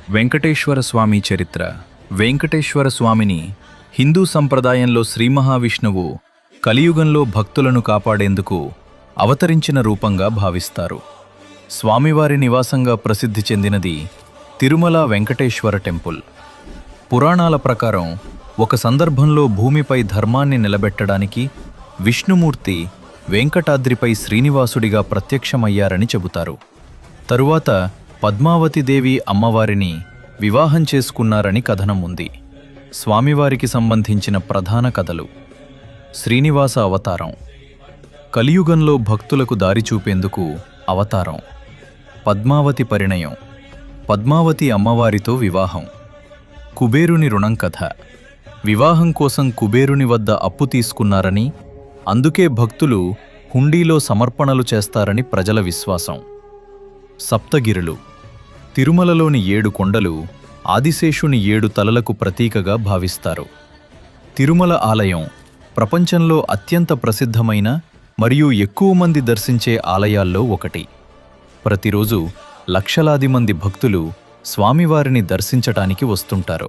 వెంకటేశ్వర స్వామి చరిత్ర. వెంకటేశ్వర స్వామిని హిందూ సంప్రదాయంలో శ్రీ మహావిష్ణువు కలియుగంలో భక్తులను కాపాడేందుకు అవతరించిన రూపంగా భావిస్తారు. స్వామివారి నివాసంగా ప్రసిద్ధి చెందినది తిరుమల వెంకటేశ్వర టెంపుల్. పురాణాల ప్రకారం ఒక సందర్భంలో భూమిపై ధర్మాన్ని నిలబెట్టడానికి విష్ణుమూర్తి వెంకటాద్రిపై శ్రీనివాసుడిగా ప్రత్యక్షమయ్యారని చెబుతారు. తరువాత పద్మావతిదేవి అమ్మవారిని వివాహం చేసుకున్నారని కథనం ఉంది. స్వామివారికి సంబంధించిన ప్రధాన కథలు: శ్రీనివాస అవతారం, కలియుగంలో భక్తులకు దారి చూపేందుకు అవతారం, పద్మావతి పరిణయం, పద్మావతి అమ్మవారితో వివాహం, కుబేరుని రుణం కథ. వివాహం కోసం కుబేరుని వద్ద అప్పు తీసుకున్నారని, అందుకే భక్తులు హుండీలో సమర్పణలు చేస్తారని ప్రజల విశ్వాసం. సప్తగిరులు. తిరుమలలోని 7 కొండలు ఆదిశేషుని 7 తలలకు ప్రతీకగా భావిస్తారు. తిరుమల ఆలయం ప్రపంచంలో అత్యంత ప్రసిద్ధమైన మరియు ఎక్కువ మంది దర్శించే ఆలయాల్లో ఒకటి. ప్రతిరోజు లక్షలాది మంది భక్తులు స్వామివారిని దర్శించటానికి వస్తుంటారు.